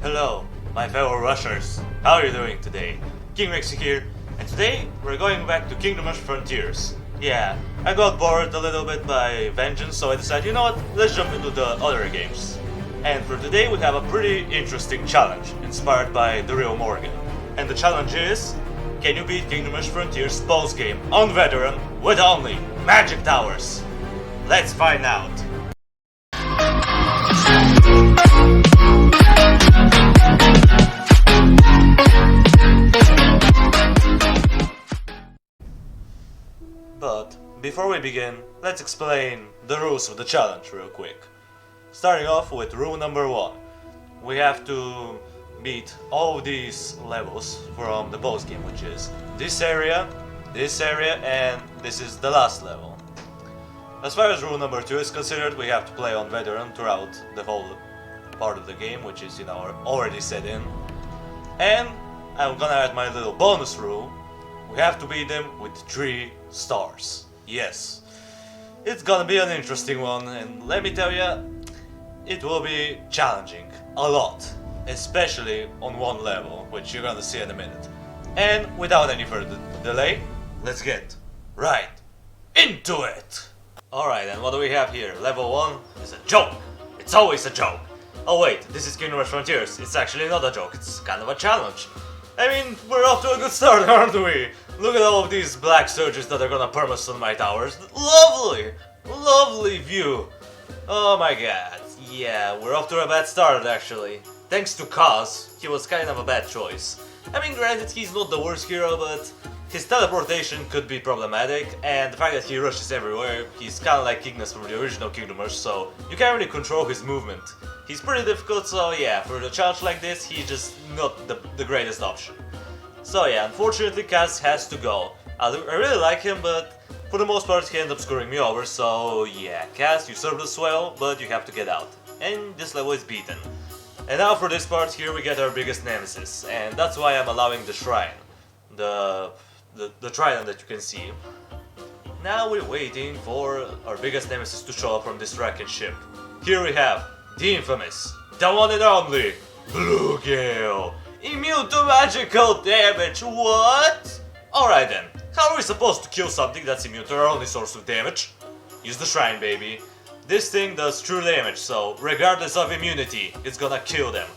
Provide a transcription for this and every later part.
Hello, my fellow rushers. How are you doing today? King Rexy here, and today we're going back to Kingdom Frontiers. Yeah, I got bored a little bit by Vengeance, so I decided, you know what, let's jump into the other games. And for today we have a pretty interesting challenge, inspired by the real Morgan. And the challenge is, can you beat Kingdom Frontiers post-game on Veteran with only Magic Towers? Let's find out. But before we begin, let's explain the rules of the challenge real quick. Starting off with rule number 1. We have to beat all of these levels from the boss game, which is this area, and this is the last level. As far as rule number 2 is considered, we have to play on Veteran throughout the whole part of the game, which is, already set in. And I'm gonna add my little bonus rule. We have to beat them with 3 stars. Yes. It's gonna be an interesting one, and let me tell you, it will be challenging. A lot. Especially on one level, which you're gonna see in a minute. And without any further delay, let's get right into it! Alright, and what do we have here? Level 1 is a joke. It's always a joke. Oh wait, this is Kingdom Frontiers. It's actually not a joke, it's kind of a challenge. I mean, we're off to a good start, aren't we? Look at all of these black surges that are gonna perma-stun my towers. Lovely! Lovely view! Oh my god. Yeah, we're off to a bad start actually. Thanks to Kaz, he was kind of a bad choice. I mean, granted, he's not the worst hero, but his teleportation could be problematic, and the fact that he rushes everywhere, he's kinda like Ignis from the original Kingdom Rush, so you can't really control his movement. He's pretty difficult, so yeah, for a challenge like this, he's just not the greatest option. So yeah, unfortunately Kaz has to go. I really like him, but for the most part he ends up screwing me over, so yeah, Kaz, you served us well, but you have to get out. And this level is beaten. And now for this part here we get our biggest nemesis, and that's why I'm allowing the shrine. The trident that you can see. Now we're waiting for our biggest nemesis to show up from this wrecked ship. Here we have the infamous, the one and only, Bluegale! Immune to magical damage, what? Alright then, how are we supposed to kill something that's immune to our only source of damage? Use the shrine, baby. This thing does true damage, so regardless of immunity, it's gonna kill them.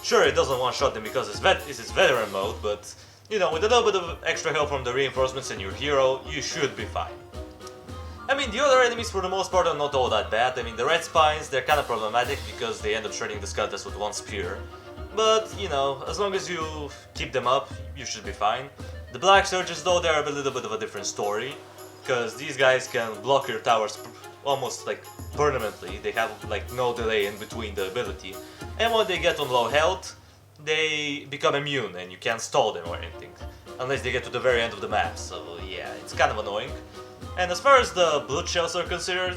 Sure, it doesn't one-shot them because it's its veteran mode, but with a little bit of extra help from the reinforcements and your hero, you should be fine. I mean, the other enemies for the most part are not all that bad. I mean, the red spines, they're kinda problematic because they end up shredding the skeletons with one spear. But, as long as you keep them up, you should be fine. The black surges though, they're a little bit of a different story. Because these guys can block your towers almost like permanently. They have like no delay in between the ability. And when they get on low health, they become immune and you can't stall them or anything. Unless they get to the very end of the map, so yeah, it's kind of annoying. And as far as the blood shells are considered,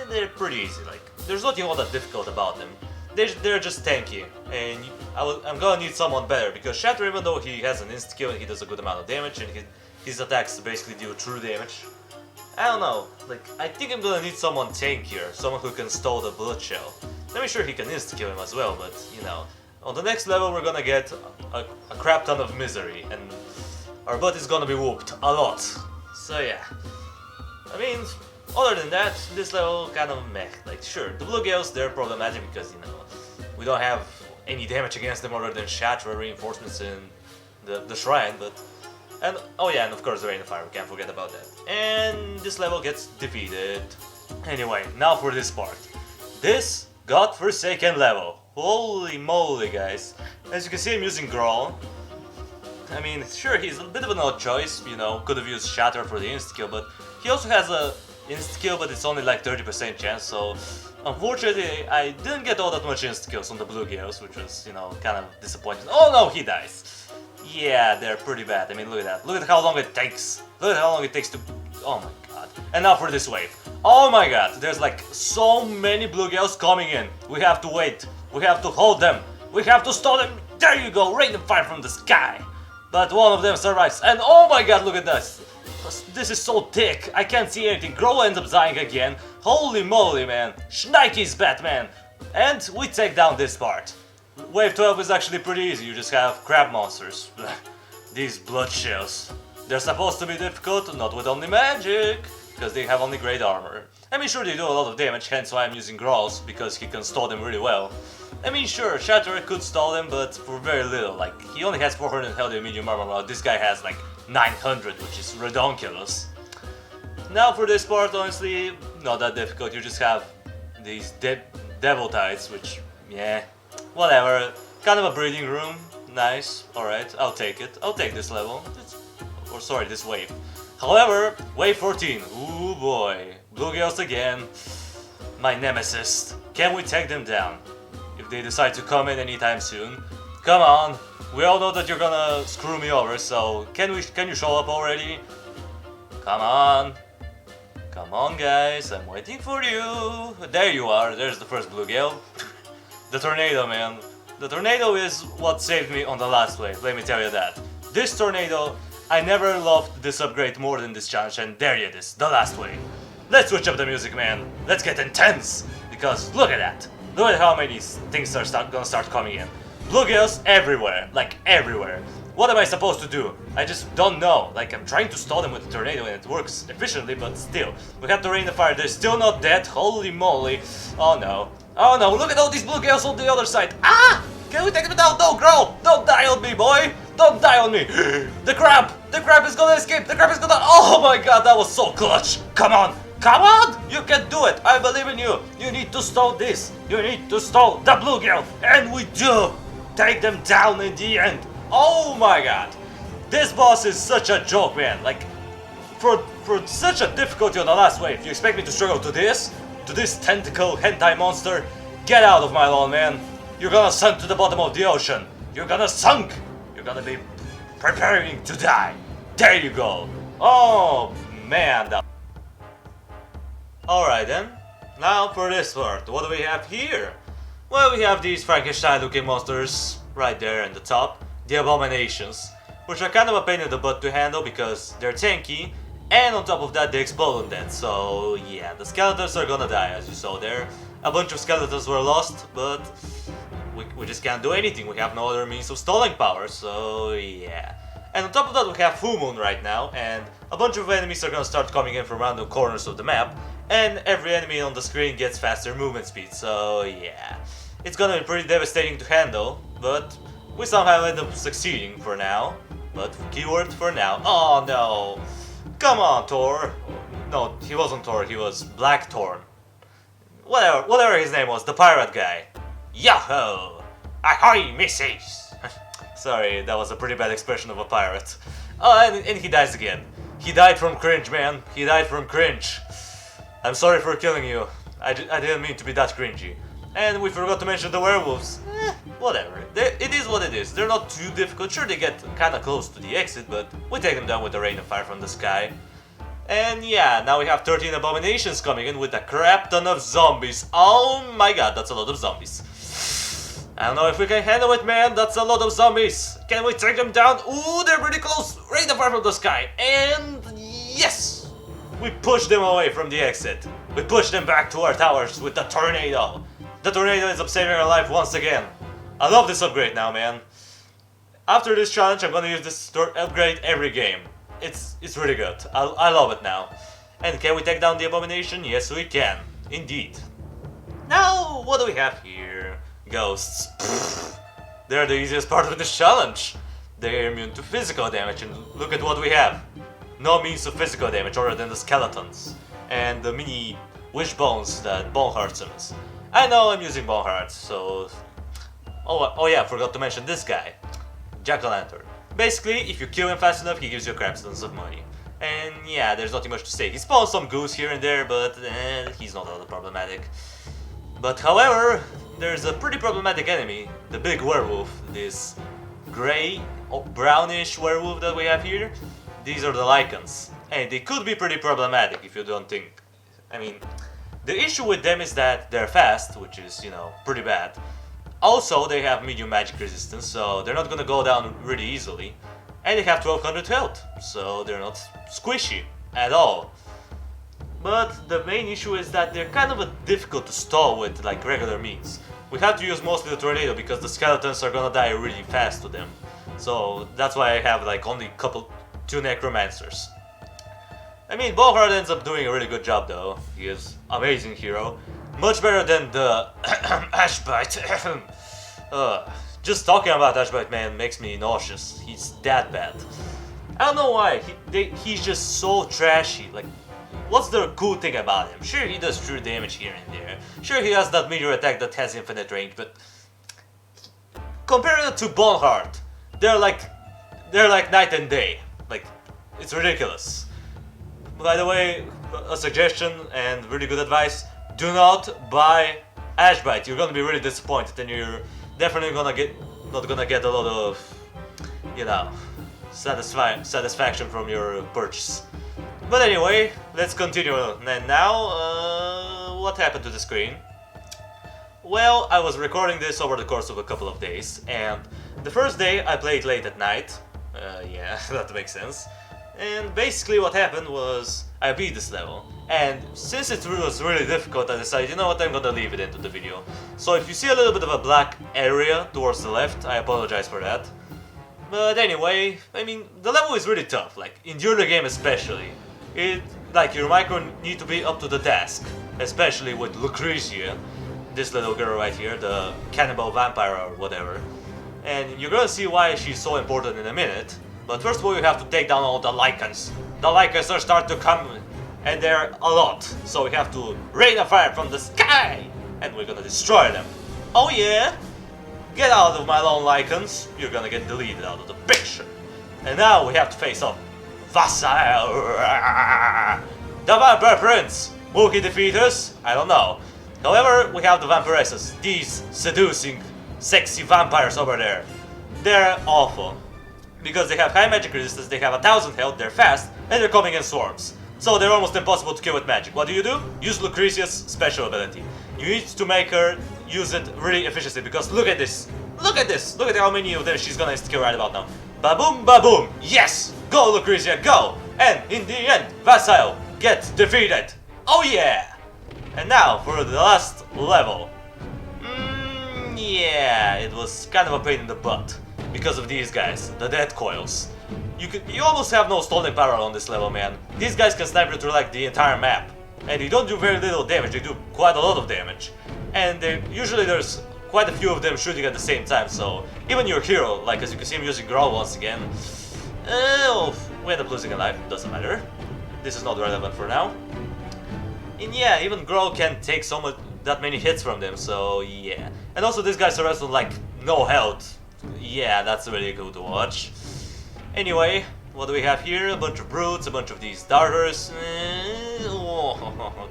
they're pretty easy. Like, there's nothing all that difficult about them. They're just tanky, and I'm gonna need someone better, because Shatter, even though he has an insta-kill and he does a good amount of damage, and his attacks basically deal true damage, I don't know, like, I think I'm gonna need someone tankier, someone who can stall the blood shell. Let me sure he can insta-kill him as well, but, on the next level we're gonna get a crap ton of misery, and our butt is gonna be whooped a lot. So yeah. I mean, other than that, this level kind of meh. Like, sure, the Blue Gales, they're problematic because, we don't have any damage against them other than Shatter, reinforcements, and the shrine, but... And, oh yeah, and of course the Rain of Fire, we can't forget about that. And this level gets defeated. Anyway, now for this part. This godforsaken level. Holy moly, guys. As you can see, I'm using Grawl. I mean, sure, he's a bit of an odd choice, could have used Shatter for the insta-kill, but he also has a insta-kill, but it's only like 30% chance, so unfortunately I didn't get all that much insta-kills on the Blue Gales, which was, kind of disappointing. Oh no, he dies! Yeah, they're pretty bad. I mean, look at that. Look at how long it takes. Look at how long it takes to... Oh my god. And now for this wave. Oh my god, there's like so many Blue Gales coming in. We have to wait. We have to hold them. We have to stall them. There you go, rain of fire from the sky. But one of them survives, and oh my god, look at this! This is so thick, I can't see anything. Grow ends up dying again. Holy moly, man. Schneike's Batman. And we take down this part. Wave 12 is actually pretty easy, you just have crab monsters. These blood shells. They're supposed to be difficult, not with only magic, because they have only great armor. I mean, sure, they do a lot of damage, hence why I'm using Growls, because he can stall them really well. I mean, sure, Shatterer could stall them, but for very little. Like, he only has 400 health in medium armor, while this guy has like 900, which is redonkulous. Now for this part, honestly, not that difficult. You just have these devil tides, which, yeah, whatever. Kind of a breeding room. Nice. Alright, I'll take it. I'll take this level. Or sorry, this wave. However, wave 14. Ooh boy. Bluegills again. My nemesis. Can we take them down? If they decide to come in anytime soon. Come on. We all know that you're gonna screw me over, so can you show up already? Come on. Come on, guys. I'm waiting for you. There you are. There's the first bluegill. The tornado, man. The tornado is what saved me on the last wave, let me tell you that. This tornado, I never loved this upgrade more than this challenge, and there it is, the last wave. Let's switch up the music, man. Let's get intense, because look at that. Look at how many things are gonna start coming in. Bluegills everywhere, like everywhere. What am I supposed to do? I just don't know. Like, I'm trying to stall them with the tornado and it works efficiently, but still. We have the rain of fire, they're still not dead, holy moly. Oh no. Oh no, look at all these bluegills on the other side. Ah! Can we take them down? No, Growl! Don't die on me, boy! Don't die on me! The crab! The crab is gonna escape! The crab is gonna... Oh my god, that was so clutch! Come on! Come on! You can do it! I believe in you! You need to stall this! You need to stall the bluegill! And we do! Take them down in the end! Oh my god! This boss is such a joke, man! Like, for such a difficulty on the last wave, you expect me to struggle to this? To this tentacle hentai monster? Get out of my lawn, man! You're gonna sink to the bottom of the ocean! You're gonna sink! You're gonna be preparing to die! There you go! Oh man! Alright then, now for this part, what do we have here? Well, we have these Frankenstein looking monsters right there in the top, the Abominations, which are kind of a pain in the butt to handle because they're tanky, and on top of that they explode on that, so yeah, the skeletons are gonna die as you saw there. A bunch of skeletons were lost, but we just can't do anything, we have no other means of stalling power, so yeah. And on top of that we have full moon right now, and a bunch of enemies are gonna start coming in from random corners of the map, and every enemy on the screen gets faster movement speed, so yeah. It's gonna be pretty devastating to handle, but we somehow end up succeeding for now. But keyword for now. Oh no! Come on, Thor! No, he wasn't Thor, he was Blackthorn. Whatever his name was, the pirate guy. Yo-ho! Ahoy, missies! Sorry, that was a pretty bad expression of a pirate. Oh, and he dies again. He died from cringe, man. He died from cringe. I'm sorry for killing you. I didn't mean to be that cringy. And we forgot to mention the werewolves. Whatever. It is what it is. They're not too difficult. Sure, they get kinda close to the exit, but we take them down with a rain of fire from the sky. And yeah, now we have 13 abominations coming in with a crap ton of zombies. Oh my god, that's a lot of zombies. I don't know if we can handle it, man. That's a lot of zombies. Can we take them down? Ooh, they're pretty close. Rain of fire from the sky. And yes! We push them away from the exit. We push them back to our towers with the tornado. The tornado ends up saving our life once again. I love this upgrade now, man. After this challenge, I'm gonna use this upgrade every game. It's really good. I love it now. And can we take down the abomination? Yes, we can. Indeed. Now, what do we have here? Ghosts. Pfft. They're the easiest part of this challenge. They're immune to physical damage, and look at what we have. No means of physical damage other than the skeletons. And the mini wishbones that Bone Heart summons. I know I'm using Bone Heart, so... Oh yeah, I forgot to mention this guy. Jack-o'-lantern. Basically, if you kill him fast enough, he gives you crap tons of money. And yeah, there's nothing much to say. He spawns some goose here and there, but he's not all that problematic. But however, there's a pretty problematic enemy, the big werewolf, this grey or brownish werewolf that we have here. These are the Lycans, and they could be pretty problematic if you don't think. I mean, the issue with them is that they're fast, which is, you know, pretty bad. Also, they have medium magic resistance, so they're not gonna go down really easily. And they have 1200 health, so they're not squishy at all. But the main issue is that they're kind of difficult to stall with like regular means. we have to use mostly the tornado because the skeletons are gonna die really fast to them. So that's why I have like only two necromancers. I mean, Bohard ends up doing a really good job though. He is amazing hero. Much better than the Ashbite. Just talking about Ashbite, man, makes me nauseous. He's that bad. I don't know why. He's just so trashy. Like, what's the cool thing about him? Sure, he does true damage here and there. Sure, he has that meteor attack that has infinite range, but compared to Bonheart, they're like night and day. Like, it's ridiculous. By the way, a suggestion and really good advice: do not buy Ashbite. You're gonna be really disappointed, and you're definitely not gonna get a lot of, you know, satisfaction from your purchase. But anyway, let's continue. And now, what happened to the screen? Well, I was recording this over the course of a couple of days, and the first day I played late at night. Yeah, that makes sense. And basically what happened was I beat this level, and since it was really difficult, I decided, you know what, I'm gonna leave it into the video. So if you see a little bit of a black area towards the left, I apologize for that. But anyway, I mean, the level is really tough, like in the early game especially. Like your micro need to be up to the task, especially with Lucrezia, this little girl right here, the cannibal vampire or whatever. And you're gonna see why she's so important in a minute. But first of all, you have to take down all the Lycans. The Lycans are starting to come, and they're a lot. So we have to rain a fire from the sky, and we're gonna destroy them. Oh yeah? Get out of my lone Lycans. You're gonna get deleted out of the picture. And now we have to face off Vassal, the Vampire Prince. Will he defeat us? I don't know. However, we have the Vampiresses, these seducing, sexy vampires over there. They're awful. Because they have high magic resistance, they have 1000 health, they're fast, and they're coming in swarms. So they're almost impossible to kill with magic. What do? Use Lucrezia's special ability. You need to make her use it really efficiently, because look at this! Look at this! Look at how many of them she's gonna insta-kill right about now. Ba-boom, ba-boom! Yes! Go, Lucrezia, go! And in the end, Vassal gets defeated! Oh yeah! And now for the last level. Yeah, it was kind of a pain in the butt. Because of these guys, the death coils. You almost have no stolen power on this level, man. These guys can snipe you through like the entire map. And they don't do very little damage, they do quite a lot of damage. And usually there's quite a few of them shooting at the same time, so even your hero, like as you can see him using Growl once again, we end up losing a life, doesn't matter. This is not relevant for now. And yeah, even Growl can't take that many hits from them, so yeah. And also this guy surrounds with like no health. Yeah, that's really cool to watch. Anyway, what do we have here? A bunch of brutes, a bunch of these darters.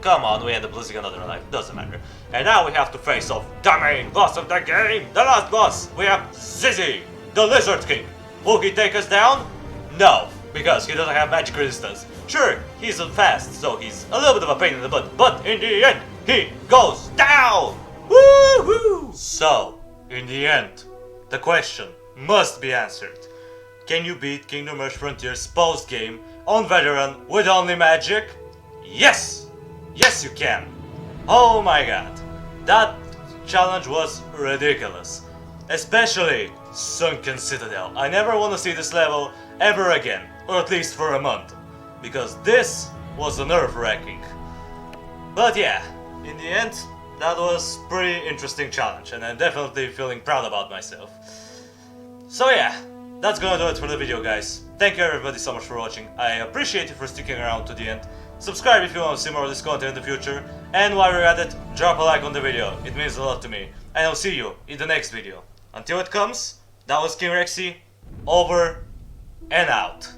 Come on, we end up losing another life, doesn't matter. And now we have to face off the main boss of the game, the last boss. We have Zizzy, the Lizard King. Will he take us down? No, because he doesn't have magic resistance. Sure, he's fast, so he's a little bit of a pain in the butt, but in the end, he goes down! Woohoo! So, in the end, the question must be answered. Can you beat Kingdom Rush Frontiers post-game on Veteran with only magic? Yes! Yes you can! Oh my god. That challenge was ridiculous. Especially Sunken Citadel. I never want to see this level ever again. Or at least for a month. Because this was a nerve-wracking. But yeah, in the end, that was a pretty interesting challenge, and I'm definitely feeling proud about myself. So yeah, that's gonna do it for the video, guys. Thank you everybody so much for watching. I appreciate you for sticking around to the end. Subscribe if you want to see more of this content in the future. And while you're at it, drop a like on the video. It means a lot to me. And I'll see you in the next video. Until it comes, that was King Rexy, over and out.